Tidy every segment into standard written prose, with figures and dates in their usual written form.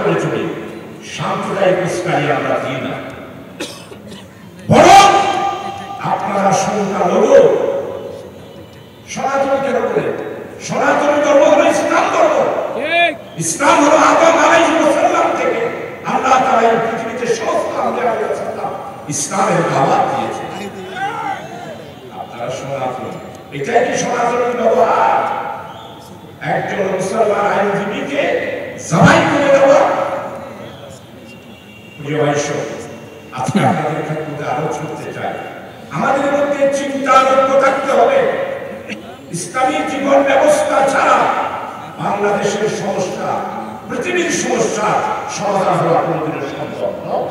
করে চলি, সাম্প্রদায়িক উস্কানি আমরা দিই না। বরং আপনারা সংখ্যালঘু সনাতন কেন করে? সনাতন ধর্ম হলো ইসলাম ধর্ম। ইসলাম হলো আদম আলাইহিস সালাম থেকে আল্লাহ তাআলা এই পৃথিবীতে সমস্ত আম্বিয়া আলাইহিস সালাম ইসলামের দাওয়াত দিয়েছে। আপনারা সনাতন, এটাই কি সনাতনের ব্যবহার? একজন মুসলমান আইনজীবীকে জবাই করে দেওয়া? প্রিয় ভাইসো, আজকে আপনাদের ক্ষেত্রে আরো ছুটতে চাই, আমাদের মধ্যে চিন্তার ঐক্য থাকতে হবে। ইসলামী জীবন ব্যবস্থা ছাড়া বাংলাদেশের সমস্যা, পৃথিবীর সমস্যা সমাধান হওয়া কোনোদিনও সম্ভব নয়।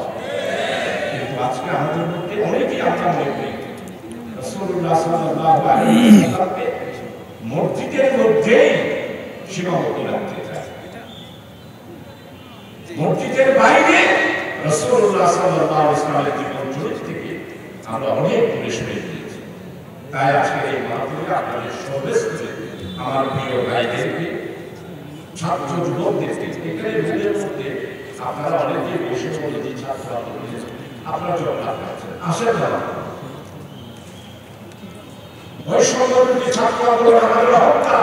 কিন্তু আজকে আমাদের মধ্যে অনেকেই আমরা মনে করি রাসূলুল্লাহ সাল্লাল্লাহু আলাইহি ওয়াসাল্লামকে মসজিদের মধ্যেই সীমাবদ্ধ রাখতে চায়, মসজিদের বাইরে রাসূলুল্লাহ সাল্লাল্লাহু আলাইহি ওয়াসাল্লামের জীবন চরিত্র থেকে আমরা অনেক দূরে সরে গিয়েছি। তাই আজকে এই মাহফিলে আপনাদের সর্বস্তরে আমার প্রিয় ভাইদেরকে, ছাত্র যুবকদেরকে, এখানে রুমের মধ্যে আপনারা অনেকে বসে বলে যে ছাত্র আপনারা জবাব পাচ্ছেন, আসেন না। বৈষম্যবিরোধী ছাত্র আন্দোলন আমাদের হত্যা,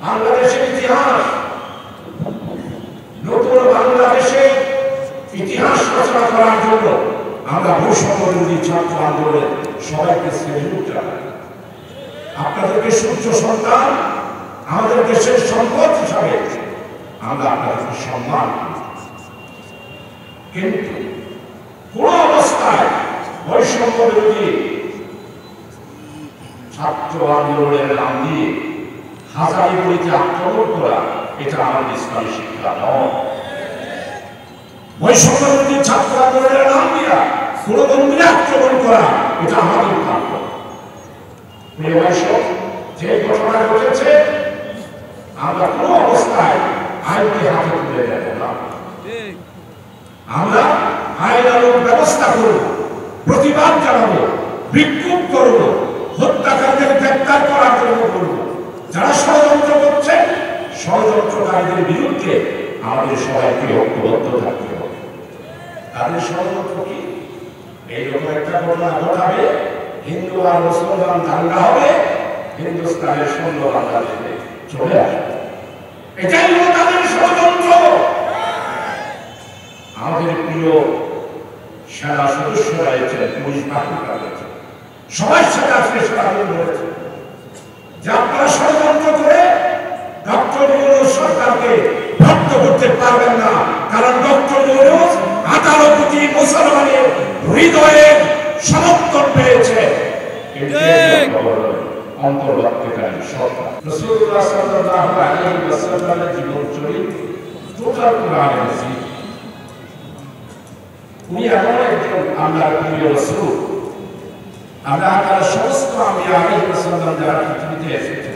বাংলাদেশের ইতিহাস, নতুন বাংলাদেশের ইতিহাস রচনা করার জন্য আমরা বৈষম্যবিরোধী ছাত্র আন্দোলনের সবাইকে সেলুট জানাই। আপনাদেরকে সূর্য সন্তান, আমাদের দেশের সম্পদ হিসাবে আমরা আপনাদেরকে সম্মান করি। কিন্তু কোন অবস্থায় বৈষম্য বিরোধী ছাত্র আন্দোলনের নাম দিয়ে হাজারীবাড়িতে আক্রমণ করা এটা আমাদের ইসলামী শিক্ষা নয়। বৈষম্য বিরোধী ছাত্র আন্দোলনের নাম দিয়া কোন মন্দিরে আক্রমণ করা এটা আমাদের কাম্য। প্রিয় ভাইসব, যে ঘটনা ঘটেছে আমরা কোন অবস্থায় আইনকে হাতে তুলে দেব না। আমরা আইনানুগ ব্যবস্থা করব, প্রতিবাদ জানাবো, বিক্ষোভ করব, হত্যাকারীদের গ্রেফতার করার জন্য করব। যারা ষড়যন্ত্র করছে ষড়যন্ত্রকারীদের বিরুদ্ধে আমাদের সবাইকে ঐক্যবদ্ধ থাকতে হবে। তাদের ষড়যন্ত্র কি? এইরকম একটা ঘটনা ঘটাবে, হিন্দু আর মুসলমান দাঙ্গা হবে, হিন্দুস্তানের সৈন্য বাংলাদেশে চলে আসবে, এটাই হলো তাদের ষড়যন্ত্র। আমাদের প্রিয় সেনা সদস্যরা রয়েছেন, পুলিশ বাহিনীরা রয়েছে, সবার সাথে আজকে সাধারণ রয়েছে যে আপনারা ষড়যন্ত্র করে ডক্টর ইউনূস সরকারকে ভক্ত করতে পারবেন না, কারণ ডক্টর ইউনূস 18 কোটি মুসলমানের হৃদয়ে সমর্থন পেয়েছে। অন্তর্বর্তীকালীন সরকার রাসূলুল্লাহ সাল্লাল্লাহু আলাইহি ওয়াসাল্লামের জীবন চরিত্র টোটাল কোরআনে আছে। উনি এমন একজন আল্লাহর প্রিয় রাসূল, আল্লাহ তাআলা সমস্ত আম্বিয়া আলাইহিস সালাম যারা পৃথিবীতে এসেছে,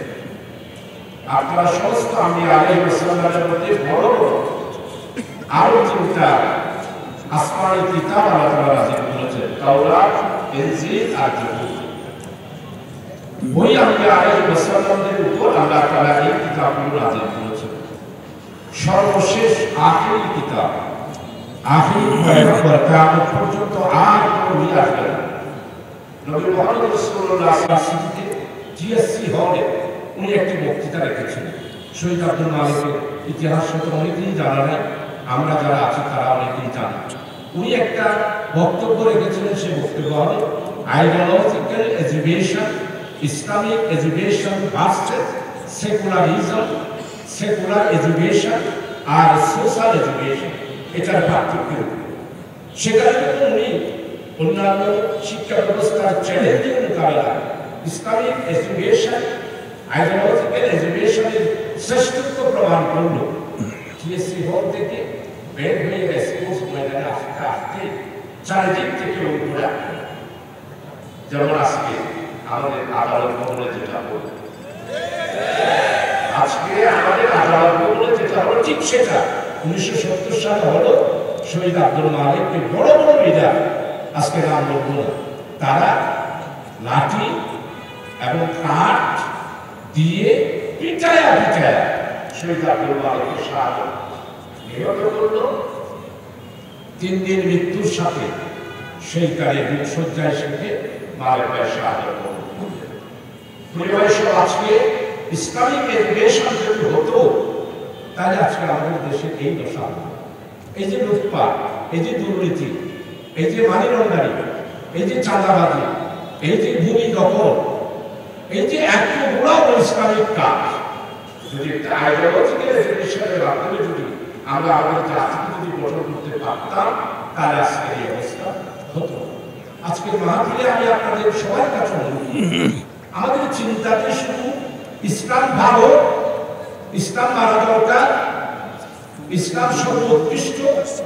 আপনারা সমস্ত আম্বিয়া আলাইহিস সালামের মধ্যে বড় বড় আরো 3টা আসমানি কিতাব আল্লাহ তাআলা নাযিল করেছেন, তাওরাত, ইনজিল আর জবুর। ওই আম্বিয়া আলাইহিস সালামের উপর আল্লাহ তাআলা এই কিতাবগুলো নাযিল করেছেন। সর্বশেষ আখিরি কিতাব, আখিরি পয়গম্বর কিয়ামত পর্যন্ত আর কোনো নবী আসবে না। নবী মুহাম্মদ রাসূলুল্লাহ সাল্লাল্লাহু আলাইহি ওয়াসাল্লাম জিএসসি হলে উনি একটি বক্তৃতা রেখেছিলেন। শহীদ আব্দুল মালিকের ইতিহাস হয়তো অনেকেই জানা নাই, আমরা যারা আছি তারা অনেকেই জানি। উনি একটা বক্তব্য রেখেছিলেন, সেই বক্তব্য হলো ideological education, Islamic education versus secularism, secular education আর সোশ্যাল এডুকেশন, এটার পার্থক্য। সেখানে উনি অন্যান্য শিক্ষা ব্যবস্থার চ্যালেঞ্জের মোকাবেলায় ইসলামিক এডুকেশন, আইডিওলজিক্যাল এডুকেশনের শ্রেষ্ঠত্ব প্রমাণ করল। জিএসসি হল থেকে বের হয়ে স্কুল ময়দানে আসতে আসতে চারিদিক থেকে উপরে যেমন আজকে আমাদের আদালত ভবনে যেটা হলো, আজকে আমাদের আদালত ভবনে যেটা হলো ঠিক সেটা 1970 সালে হলো। শহীদ আব্দুল মালিককে বড় বড় লিডার, আজকে নাম বলবো না, তারা লাঠি এবং কাঠ দিয়ে পিটায়া পিটায়া শহীদ আব্দুল মালিককে শাহাদত এভাবে করলো 3 দিন মৃত্যুর সাথে সেই কালে দুঃসজ্জায় শিখে মায়ের পায়ে শাহাদাত পরিবারের আজকে ইসলামিক এডুকেশন যদি হতো তাহলে আজকে আমাদের দেশে এই দশা, এই যে লুটপাট, এই যে দুর্নীতি, এই যে মানি লন্ডারি, এই যে চাঁদাবাজি, এই যে ভূমি দখল, এই যে এতগুলো ইসলামিক কাজ যদি একটা আইডিওলজিক্যাল এডুকেশনের মাধ্যমে যদি আমরা আমাদের জাতিকে যদি গঠন করতে পারতাম তাহলে আজকে এই অবস্থা হতো। আজকে মাহফিলে আমি আপনাদের সবার কাছে অনুরোধ আমাদের চিন্তাতে শুধু ইসলাম ভালো, ইসলাম মারা দরকার, ইসলাম সর্বোৎকৃষ্ট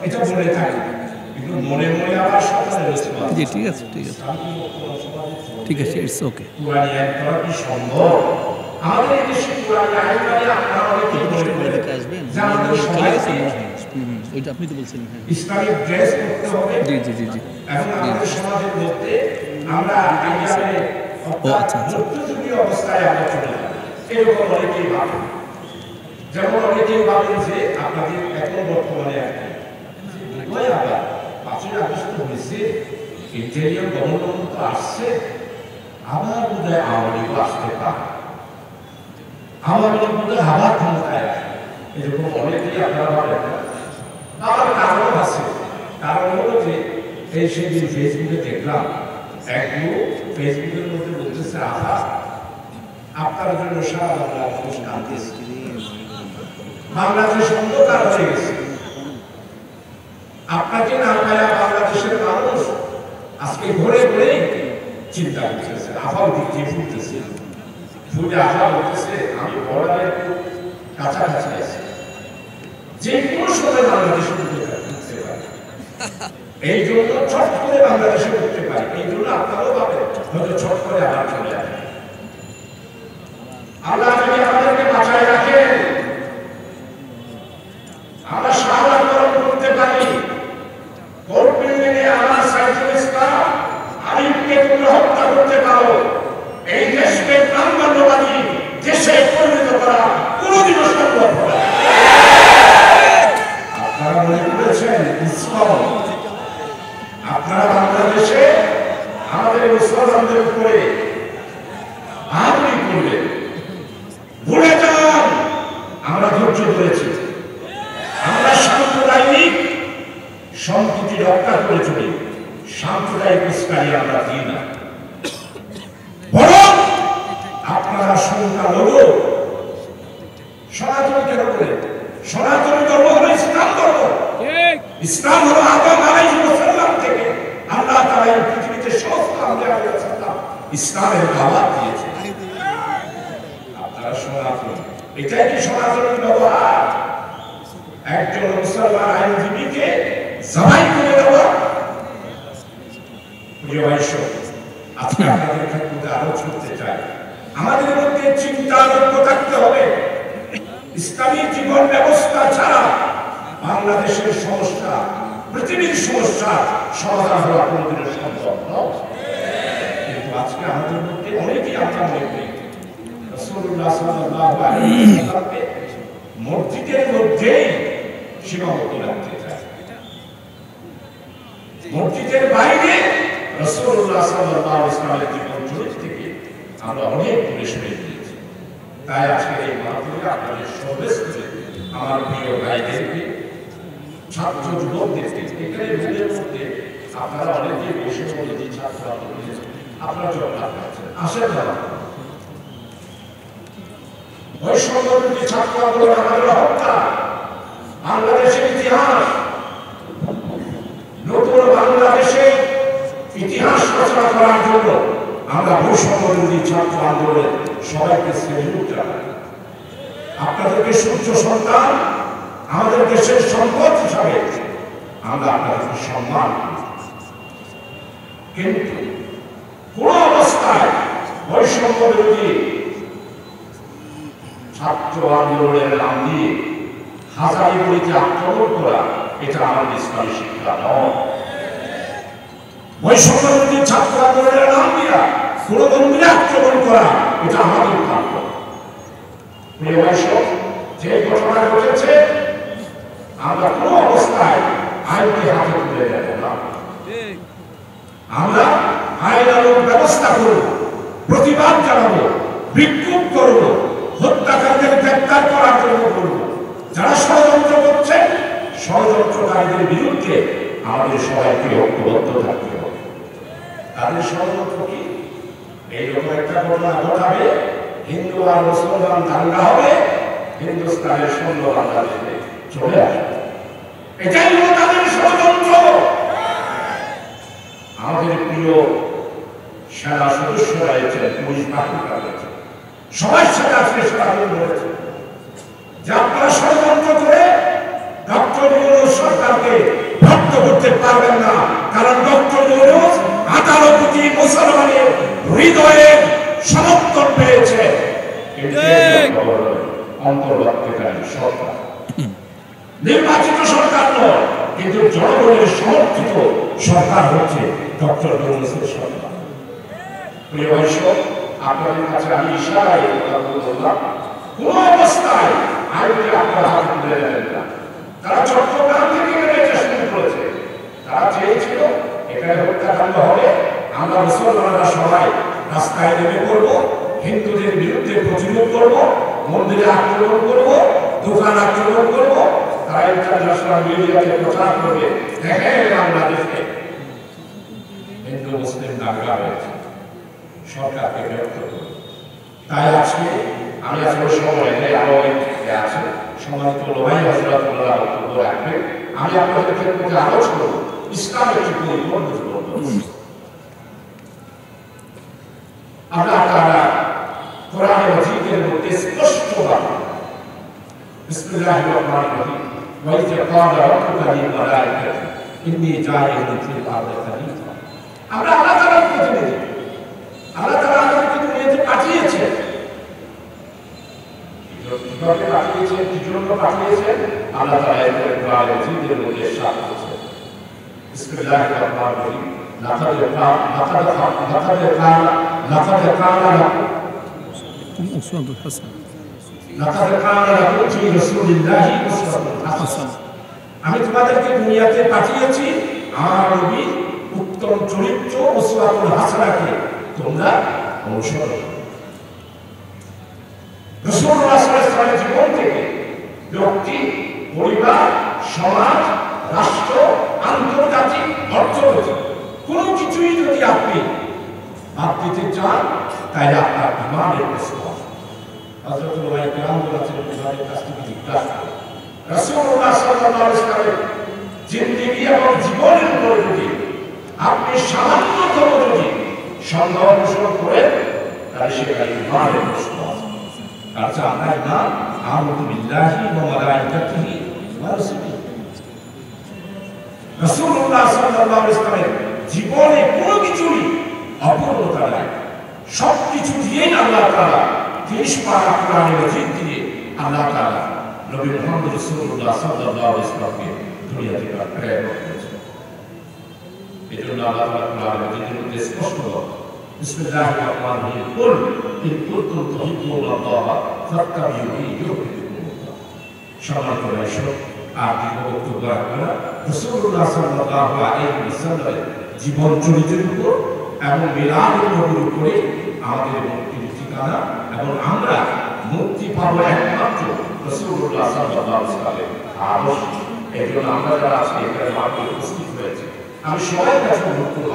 এটা বলে থাকি, কিন্তু মনে মনে আবার সকালে জি ঠিক আছে ঠিক আছে ঠিক আছে, ইটস ওকে। কোরআন আইন করা কি সম্ভব? আমাদের এই দেশে কোরআন আইন মানে আপনারা অনেকেই মনে করে আসবেন যে আমাদের সবাইকে ওইটা আপনি তো বলছিলেন। হ্যাঁ ইসলামিক ড্রেস পরতে হবে। জি জি জি জি এখন আমাদের সমাজের মধ্যে আমরা এইভাবে মধ্যযুগীয় অবস্থায় আমরা চলে যাই, এরকম অনেকেই ভাবেন। যেমন অনেকেই ভাবেন যে আপনাদের এখন বর্তমানে আবার 5ই আগস্ট হয়েছে, ইন্টেরিয়র গভর্নমেন্ট তো আসছে, আবার বোধহয় আওয়ামী লীগ আসতে পারে, আওয়ামী লীগ বোধহয় আবার ক্ষমতায় আসবে, এরকম অনেকেই আপনারা ভাবেন। আবার কারণ আছে, কারণ হলো যে এই সেদিন ফেসবুকে দেখলাম এক গ্রুপ ফেসবুকের মধ্যে বলতেছে আপনার জন্য সারা বাংলা মানুষ কাঁদতেছে, বাংলাদেশ অন্ধকার হয়ে গেছে, আপনাকে না পায়া বাংলাদেশের মানুষ আজকে ঘুরে ঘুরে চিন্তা করতেছে, আফাও দিকে ফুটতেছে, ফুটে আফা বলতেছে আমি বর্ডারের কাছাকাছি আছি, যে কোনো সময় বাংলাদেশে ঢুকতে পারি, এই জন্য ছট করে বাংলাদেশে ঢুকতে পারি, এই জন্য আপনারাও ভাবেন হয়তো ছট করে আবার চলে যাবে। আল্লাহ যদি আমাদেরকে বাঁচায় রাখেন, আমরা শাহাদাত বরণ করতে পারি, কোর্ট বিল্ডিংয়ে আমার সাইফুল ইসলাম আলিমকে তোমরা হত্যা করতে পারো, এই দেশকে প্রাণবন্ধবাদী দেশে পরিণত করা কোনোদিনও সম্ভব হবে না। আপনারা মনে করেছেন ইসলাম আপনারা বাংলাদেশে আমাদের মুসলমানদের উপরে আহ্বান করবেন, ভুলে যান আমরা ধৈর্য ধরেছি, আমরা সাম্প্রদায়িক সম্প্রীতি রক্ষা করে চলি, সাম্প্রদায়িক উস্কানি আমরা দিই না, বরং আপনারা সংখ্যালঘু সনাতন কেন করে, সনাতন ধর্ম হলো ইসলাম ধর্ম, ইসলাম হলো আদম আলাইহিস সালাম থেকে আল্লাহ তাআলা এই পৃথিবীতে সমস্ত আম্বিয়া আলাইহিস সালাম ইসলামের দাওয়াত দিয়েছে। আপনারা সনাতন, এটাই কি সনাতনের ব্যবহার? একজন মুসলমান আইনজীবীকে জবাই করে দেওয়া? প্রিয় ভাইসো, আজকে আপনাদের ক্ষেত্রে আলোচ করতে চাই, আমাদের মধ্যে চিন্তার ঐক্য থাকতে হবে। ইসলামী জীবন ব্যবস্থা ছাড়া বাংলাদেশের সমস্যা, পৃথিবীর সমস্যা সমাধান হওয়া কোনোদিনও সম্ভব নয়। কিন্তু আজকে আমাদের মধ্যে অনেকেই আমরা মনে করি রাসূলুল্লাহ সাল্লাল্লাহু আলাইহি ওয়াসাল্লামকে মসজিদের মধ্যেই সীমাবদ্ধ রাখতে চায়, মসজিদের বাইরে রাসূলুল্লাহ সাল্লাল্লাহু আলাইহি ওয়াসাল্লামের জীবন চরিত্র থেকে আমরা অনেক দূরে সরে গিয়েছি। তাই আজকে এই মাহফিলে আপনাদের সর্বস্তরে আমার প্রিয় ভাইদেরকে, ছাত্র যুবকদেরকে, এখানে রুমের মধ্যে আপনারা অনেকেই বসে বলে যে ছাত্র আপনারা জবাব পাচ্ছেন, আসেন না বৈষম্যবিরোধী ছাত্র আন্দোলন আমাদের হত্যা, বাংলাদেশের ইতিহাস, নতুন বাংলাদেশের ইতিহাস রচনা করার জন্য আমরা বৈষম্যবিরোধী ছাত্র আন্দোলনের সবাইকে স্যালুট জানাই। আপনাদেরকে সূর্য সন্তান, আমাদের দেশের সম্পদ হিসাবে আমরা আপনাদেরকে সম্মান করি, কিন্তু কোন অবস্থায় বৈষম্য বিরোধী ছাত্র আন্দোলনের নাম দিয়ে হাজারীগুলিকে আক্রমণ করা এটা আমাদের ইসলামী শিক্ষা নয়। বৈষম্য বিরোধী ছাত্র আন্দোলনের নাম দিয়া কোন মন্দিরে আক্রমণ করা এটা আমাদের কাজ। যে ঘটনা ঘটেছে আমরা কোনো অবস্থায় আইনকে হাতে তুলে নেব না। আমরা আইনানুগ ব্যবস্থা করব, প্রতিবাদ জানাবো, বিক্ষোভ করব, হত্যাকারীদের গ্রেফতার করার জন্য করব। যারা ষড়যন্ত্র করছে, ষড়যন্ত্রকারীদের বিরুদ্ধে আমাদের সবাইকে ঐক্যবদ্ধ থাকতে হবে। তাদের ষড়যন্ত্র কি? এইরকম একটা ঘটনা ঘটাবে, হিন্দু আর মুসলমান দাঙ্গা হবে, হিন্দুস্তানের সৈন্য বাংলাদেশে চলে আসবে, এটাই হলো তাদের ষড়যন্ত্র। আমাদের প্রিয় সেনা সদস্যরা রয়েছেন, পুলিশ বাহিনীরা রয়েছে, সবার সাথে আজকে সারাদিন রয়েছে যে আপনারা ষড়যন্ত্র করে ডক্টর ইউনূস সরকারকে ভক্ত করতে পারবেন না, কারণ ডক্টর ইউনূস 18 কোটি মুসলমানের হৃদয়ে সমর্থন পেয়েছে। অন্তর্বর্তীকালীন সরকার নির্বাচিত সরকার নয়, কিন্তু জনগণের সমর্থিত সরকার হচ্ছে ডক্টর ইউনূসের সরকার। প্রিয় বৈষ্ণব, আপনাদের কাছে আমি ইশারায় কথা বললাম, কোন অবস্থায় আইনকে আপনারা হাতে তুলে নেবেন না। তারা চট্টগ্রাম থেকে এটা শুরু করেছে, তারা চেয়েছিল এখানে হত্যাকাণ্ড হবে, আমরা মুসলমানরা সবাই রাস্তায় নেমে পড়বো, হিন্দুদের বিরুদ্ধে প্রতিরোধ করবো, মন্দিরে আক্রমণ করবো, দোকান আক্রমণ করবো। তারা ইন্টারন্যাশনাল মিডিয়াতে প্রচার করবে, দেখেন বাংলাদেশে হিন্দু মুসলিম দাঙ্গা হয়েছে, সরকারকে বিরক্ত করবে। তাই আজকে আমি আসলে সময় নেই, আরো অনেক আছে, সম্মানিত লোহাই হযরতুল্লাহ বক্তব্য রাখবে। আমি আপনাদেরকে প্রতি আলোচ করব ইসলামের কি পরিপূর্ণ জীবন। আল্লাহ তাআলা কোরআন মাজিদের মধ্যে স্পষ্টভাবে বিসমিল্লাহির রহমানির রহিম ওয়া ইয ক্বালা রাব্বুকা লিল মালাইকাতি ইন্নী জাইলুন ফিল আরদি খলিফা। আমরা আল্লাহ তাআলার প্রতিনিধি, আল্লাহ তাআলা আমাদেরকে দুনিয়াতে পাঠিয়েছেন। কিভাবে পাঠিয়েছেন, কি জন্য পাঠিয়েছেন, আল্লাহ তাআলা এর কোরআন মাজিদের মধ্যে ইরশাদ করেছেন। বিসমিল্লাহির রহমানির রহিম লাকাদ কানা উসওয়াতুন হাসানাহ লাকাদ কানা লাকুম ফি রাসূলিল্লাহি উসওয়াতুন হাসানাহ। আমি তোমাদেরকে দুনিয়াতে পাঠিয়েছি আমার নবীর উত্তম চরিত্র উসওয়াতুল হাসানাহকে তোমরা অনুসরণ করো। রাসূলুল্লাহ সাল্লাল্লাহু আলাইহি ওয়াসাল্লামের জীবন থেকে ব্যক্তি, পরিবার, সমাজ, রাষ্ট্র, আন্তর্জাতিক অর্থনৈতিক কোনো কিছুই যদি আপনি বাদ দিতে চান, তাই আপনার ইমানের প্রশ্ন হযরত ওলামায়ে কেরাম বলেছেন, তাদের কাছ থেকে জিজ্ঞাসা করুন রাসূলুল্লাহ সাল্লাল্লাহু আলাইহি ওয়াসাল্লামের জিন্দেগি এবং জীবনের উপর যদি আপনি সামান্যতম যদি সন্দেহ পোষণ করেন, তাহলে সেটা ইমানের প্রশ্ন আছে। আচ্ছা, আমরা না আমানতু বিল্লাহি ওয়া মালাইকাতিহি ওয়া রাসূলিহি। রাসূলুল্লাহ সাল্লাল্লাহু আলাইহি ওয়াসাল্লামের জীবনে কোনো কিছুই অপূর্ণতা নাই, সবকিছু দিয়েই আল্লাহ তাআলা 30 পারা কোরআন মাজিদ দিয়ে আল্লাহ তাআলা নবী মুহাম্মদ রাসূলুল্লাহ সাল্লাল্লাহু আলাইহি ওয়াসাল্লামকে দুনিয়াতে প্রেরণ করেছেন। এজন্য আল্লাহ তাআলা কোরআন মাজিদের মধ্যে স্পষ্ট বলেন, বিসমিল্লাহির রহমানির রহিম কুল ইন কুনতুম তুহিব্বুনাল্লাহ ফাত্তাবিউনি ইউহিব্বুকুমুল্লাহ। সম্মানিত দর্শক, আপনি বক্তব্য রাখবেন রাসূলুল্লাহ সাল্লাল্লাহু আলাইহি ওয়াসাল্লামের জীবন চরিত্রের উপর এবং মিলাদুন নবীর উপরে আমাদের মুক্তির ঠিকানা, এবং আমরা মুক্তি পাবো একমাত্র রাসূলুল্লাহ সাল্লাল্লাহু আলাইহি ওয়াসাল্লামের আদর্শ। এই জন্য আমরা যারা আজকে এখানে মাঠে উপস্থিত হয়েছে, আমি সবার কাছে অনুরোধ করব,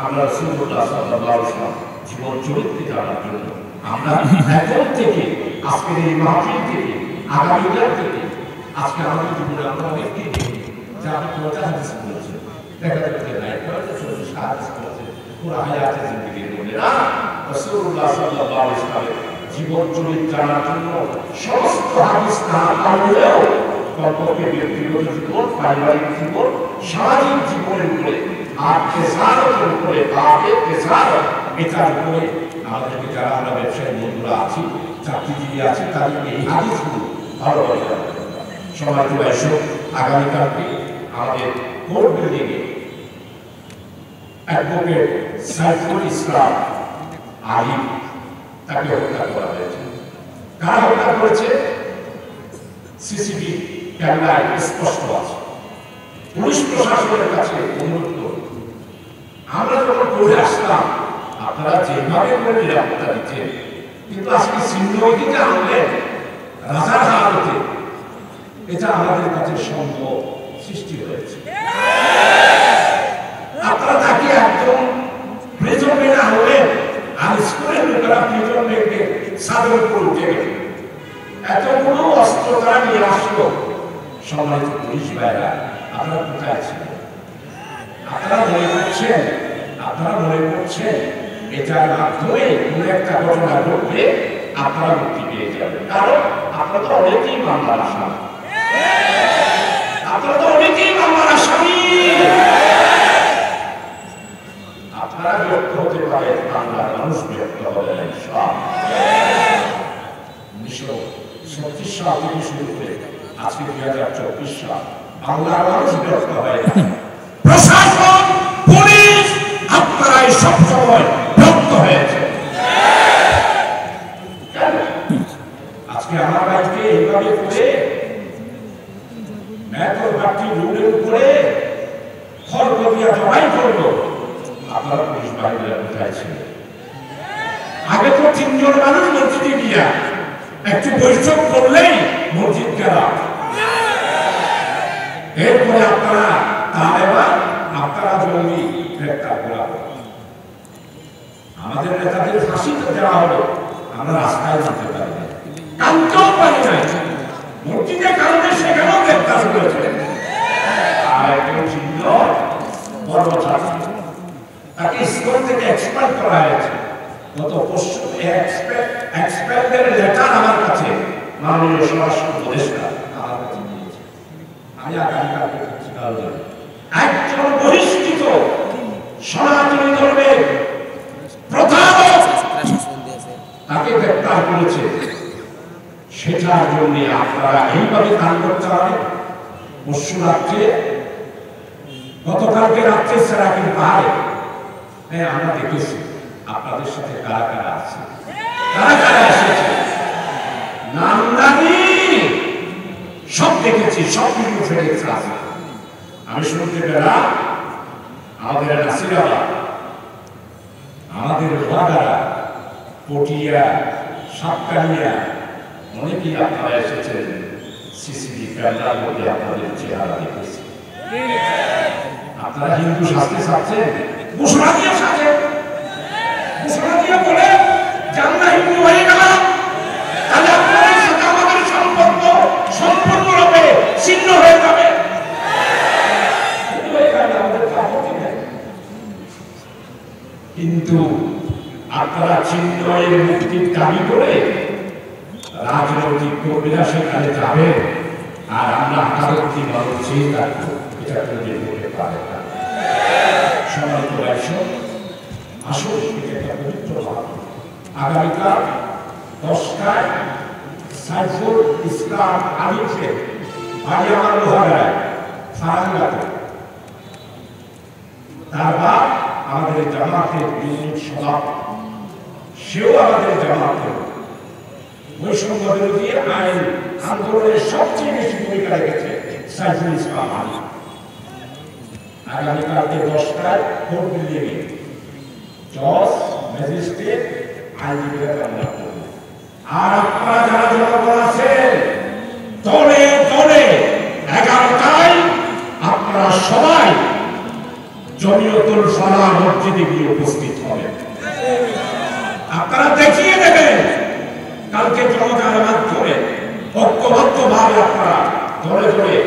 আমরা রাসূলুল্লাহ সাল্লাল্লাহু আলাইহি ওয়াসাল্লাম জীবন চরিত্র জানার জন্য আমরা এখন থেকে, আজকের এই মাহফিল থেকে, আগামীকাল থেকে, আজকে আমাদের জীবনে আমরা অনেককে দেখি যে আপনি কোথা হাদিস বলেছেন, দেখা যাচ্ছে লাইফ করেছে, ছোট হাদিস করেছে, পুরো হায়াতে জিন্দেগির মধ্যে না। রাসূলুল্লাহ সাল্লাল্লাহু আলাইহি ওয়াসাল্লামের জীবন চরিত্র জানার জন্য সমস্ত হাদিস না পারলেও কমপক্ষে ব্যক্তিগত জীবন, পারিবারিক জীবন, সামাজিক জীবনের উপরে, আর পেশাগতের উপরে, এটার উপরে আমাদেরকে যারা আমরা ব্যবসায়ী বন্ধুরা আছি, চাকরিজীবী আছি, তাদেরকে এই হাদিসগুলো ভালো করে জানতে হবে। সমাজ বৈষম্য আগামীকালকে আমাদের কোর্ট বিল্ডিংয়ে অ্যাডভোকেট সাইফুল ইসলাম আলী তাকে হত্যা করা হয়েছে। কারা হত্যা করেছে? সিসিটিভি ক্যামেরায় স্পষ্ট আছে। পুলিশ প্রশাসনের কাছে অনুরোধ করি, আমরা যখন করে আসলাম আপনারা যেভাবে করে নিরাপত্তা দিচ্ছেন, কিন্তু আজকে সিন্ধুতে আনলেন রাজারহাটে, এটা আমাদের কাছে সন্দেহ সৃষ্টি হয়েছে। আপনারা তাকে একদম প্রিজন মেনে আনলেন, আর স্কুলের লোকেরা প্রিজন মেনে সাদর করে উঠে গেল। এতগুলো অস্ত্র তারা নিয়ে আসলো। সম্মানিত পুলিশ ভাইরা, আপনারা কোথায় ছিলেন? আপনারা মনে করছেন এটার মাধ্যমে কোনো একটা ঘটনা ঘটবে আপনারা মুক্তি পেয়ে যাবেন? কারণ আপনারা তো অনেকেই মামলার আসামি, আপনারা বিরক্ত হতে পারেন, বাংলার মানুষ বিরক্ত হবে না। 1936 সাল থেকে শুরু করে আজকে 2024 সাল, বাংলার মানুষ বিরক্ত হয় না। প্রশাসন, পুলিশ, আপনারাই সবসময় বিরক্ত হয়েছে। আজকে আমার ভাইকে এইভাবে করে মেথর বাড়তি রোডের উপরে খড়গ দিয়া জবাই করলো, আপনারা পুলিশ বাহিনীরা কোথায় ছিল? আগে তো 3 জন মানুষ মসজিদে গিয়া একটু বৈঠক করলেই মসজিদ গেলাম, এরপরে আপনারা আপনারা জঙ্গি গ্রেপ্তার করা, আমাদের নেতাদের ফাঁসি তো দেওয়া হলো, আমরা রাস্তায় নামতে পারি না, কানতেও পারি না। মসজিদের কারণে সেখানেও গ্রেপ্তার করেছে। আর একজন ছিল বড় ছাত্র, তাকে স্কুল থেকে এক্সপার্ট করা হয়েছে। গত পরশু এক্সপার্টের লেটার আমার কাছে মাননীয় স্বরাষ্ট্র উপদেষ্টা আমার কাছে দিয়েছে। আমি আগামীকাল একজন বহিষ্কৃত সনাতনী ধর্মের প্রধান তাকে গ্রেপ্তার করেছে। সেটার জন্য আপনারা এইভাবে কাণ্ড চালান। পরশু রাত্রে, গতকালকে রাত্রে সেরাকির পাহাড়ে আমরা দেখেছি আপনাদের সাথে কারা কারা আছে, কারা কারা এসেছে, নামদানি সব দেখেছি, সব ভিডিও ফেলেছে। আমি শুনতে পেলাম আমাদের নাসিরাবাদ, আমাদের ভাগাড়া, পটিয়া, সাতকানিয়া অনেকেই আপনারা এসেছেন। সিসিটিভি ক্যামেরার মধ্যে আপনাদের চেহারা দেখেছি। আপনারা হিন্দু শাস্তি চাচ্ছেন, ঘোষণা দিয়ে সাজেন, ঘোষণা দিয়ে বলে যে আমরা হিন্দু হয়ে গেলাম, তাহলে আপনাদের সাথে আমাদের সম্পর্ক সম্পূর্ণরূপে ছিন্ন হয়ে যাবে। কিন্তু আপনারা চিন্ময়ের মুক্তির দাবি করে রাজনৈতিক কর্মীরা সেখানে যাবে, আর আমরা আকারী মানুষ এটা তৈরি করতে পারে না। সম্মানিত দর্শক, আসল এটা পবিত্র ভাব। আগামীকাল 10টায় সাইফুল ইসলাম আলিফে বাড়ি আমার লোহাগাড়ায় ফারাঙ্গাতে, তার বাপ আমাদের জামাতের বিরোধী সভাপতি, সেও আমাদের জামাতের বৈষম্য বিরোধী আইন আন্দোলনের সবচেয়ে বেশি ভূমিকা রেখেছে সাইফুল ইসলাম আলী। আগামীকালকে 10টায় কোর্ট বিল্ডিংয়ে জজ, ম্যাজিস্ট্রেট, আইনজীবীরা কামনা করবে। আর আপনারা যারা জনগণ আছেন দলে দলে 11টায় আপনারা সবাই জমিয়তুল ফালাহ মসজিদে গিয়ে উপস্থিত হবেন। আপনারা দেখিয়ে দেবেন কালকে জনতার মাধ্যমে ঐক্যবদ্ধভাবে আপনারা দলে দলে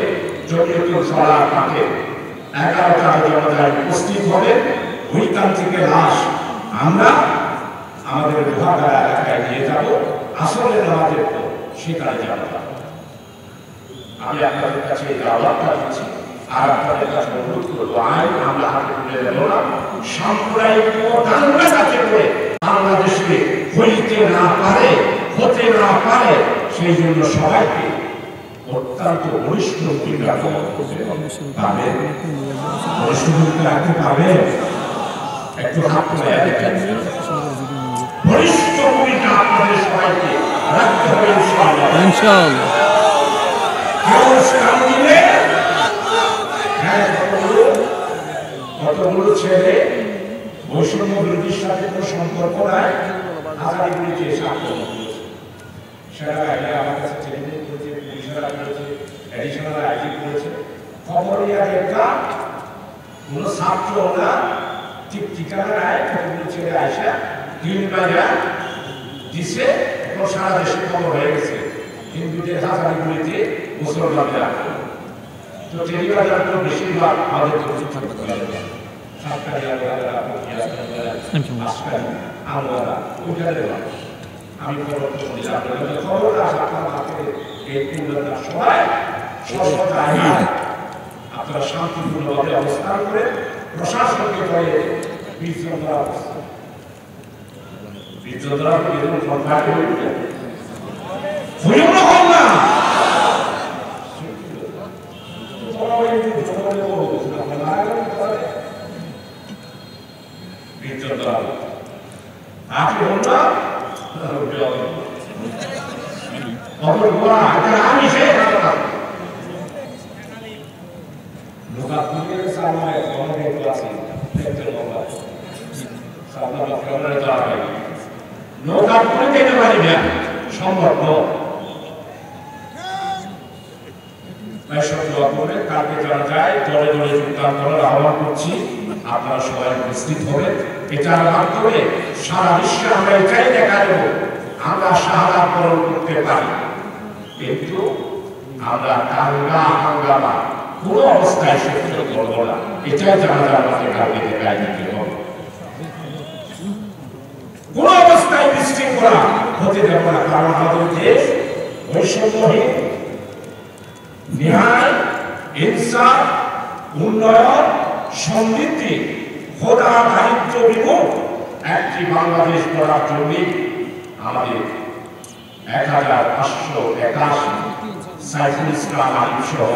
জমিয়তুল ফালাহ মাঠে 11টায় জনতায় উপস্থিত হবেন। ওইখান থেকে লাশ আমরা আমাদের লোহাগাড়া এলাকায় নিয়ে যাব, আসলে নামাজের পর সেখানে যাব। আমি আপনাদের কাছে এই দাওয়াতটা দিচ্ছি, আর আপনাদের কাছে অনুরোধ করবো, আইন আমরা হাতে তুলে দেব না। সাম্প্রদায়িক দাঙ্গা যাতে করে বাংলাদেশে হইতে না পারে, হতে না পারে, সেই জন্য সবাইকে অত্যন্ত বলিষ্ঠ ভূমিকা পাবে। বলিষ্ঠ ভূমিকা রাখতে পারবে, একটু হাত তুলে বলিষ্ঠ ভূমিকা আপনাদের সবাইকে রাখতে হবে ইনশাআল্লাহ। স্থান দিলে কতগুলো ছেলে বৈষম্য বিরোধীর সাথে কোনো সম্পর্ক নাই হাজারিগুলিতে এসে আক্রমণ করেছে। সেটা আমার কাছে টেলিফোন করেছে, পুলিশেরা করেছে, অ্যাডিশনাল আইজি করেছে। খবরই আর একটা কোনো ছাত্র না, ঠিক ঠিকানা নাই, কতগুলো ছেলে আসা হিন্দুরা দিছে। এখন সারা দেশে খবর হয়ে গেছে হিন্দুদের হাজারিগুলিতে মুসলমানদের আক্রমণ। তো টেলিবাজার তো বেশিরভাগ আমাদের আমি খবর আপনারা শান্তিপূর্ণভাবে অবস্থান করে প্রশাসনকে করে নৌকা করে যেতে পারি না, সম্ভব নয়। কালকে যারা যায় দলে দলে যোগদান করার আহ্বান করছি। আপনারা সবাই উপস্থিত হবেন। এটার মাধ্যমে সারা বিশ্বে আমরা এটাই দেখা দেব আমরা শাহাদাত বরণ করতে পারি, কিন্তু আমরা দাঙ্গা হাঙ্গামা কোনো অবস্থায় সহ্য করব না। এটাই জানা আমাদের কালকে দেখায় দিতে হবে। কোন অবস্থায় বিশৃঙ্খলা হতে দেব না, কারণ আমাদের দেশ বৈষম্যহীন, ন্যায়, ইনসাফ, উন্নয়ন, সমৃদ্ধি, খোদা দারিদ্র বিমুখ একটি বাংলাদেশ গড়ার জন্য আমাদের 1581 সাইফুল ইসলাম আলিম সহ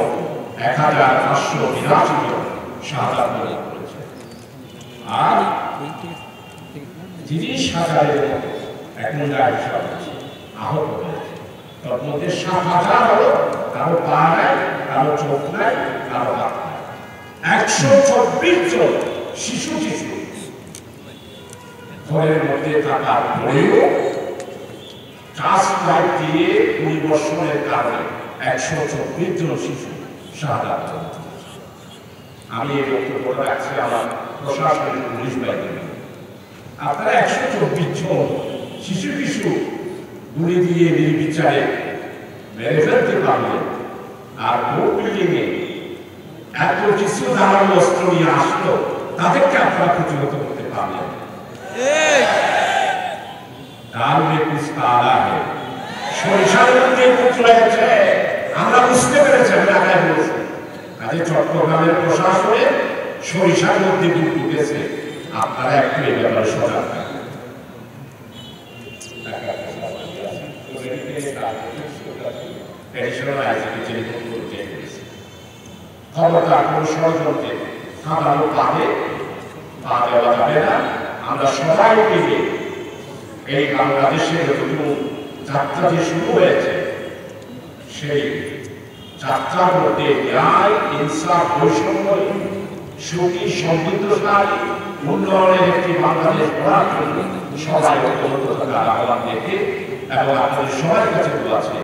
1582 জন শাহাদাত বরণ করেছে। আর 30,000-এর মতো এখন আহত হয়েছে। তার মধ্যে 7,000 হলো কারো পা নাই, কারো চোখ নাই, কারো হাত নাই। 124 জন শিশু ঘরের মধ্যে থাকার পরেও ট্রান্সপ্লান্ট দিয়ে পরিবর্ষণের কারণে 124 জন শিশু শাহাদাত। আমি এই বক্তব্যটা রাখছি আমার প্রশাসনিক পুলিশ বাহিনী। আপনারা 124 জন শিশু গুলি দিয়ে নির্বিচারে মেরে ফেলতে পারলেন, আর ভোট বিল্ডিংয়ে এত কিছু ধারালো অস্ত্র নিয়ে আসলো, তাদেরকে আপনারা প্রতিহত করতে পারলেন। সরিষার মধ্যে চলেছে আমরা বুঝতে পেরেছি। আমি আগে বলছি কাজে চট্টগ্রামের প্রশাসনে সরিষার মধ্যে ঢুকেছে। আপনারা একটু এই ব্যাপারে সজাগ থাকবেন। ক্ষমতা কোন ষড়যন্ত্রে সাধারণ পাবে পা দেওয়া যাবে না। আমরা সবাই মিলে এই বাংলাদেশের নতুন যাত্রা যে শুরু হয়েছে, সেই যাত্রার মধ্যে ন্যায়, ইনসাফ, বৈষম্য, সুখী, সমৃদ্ধশালী, উন্নয়নের একটি বাংলাদেশ গড়ার জন্য সবাই ঐক্যবদ্ধ থাকার আহ্বান রেখে এবং আপনাদের সবার কাছে আছে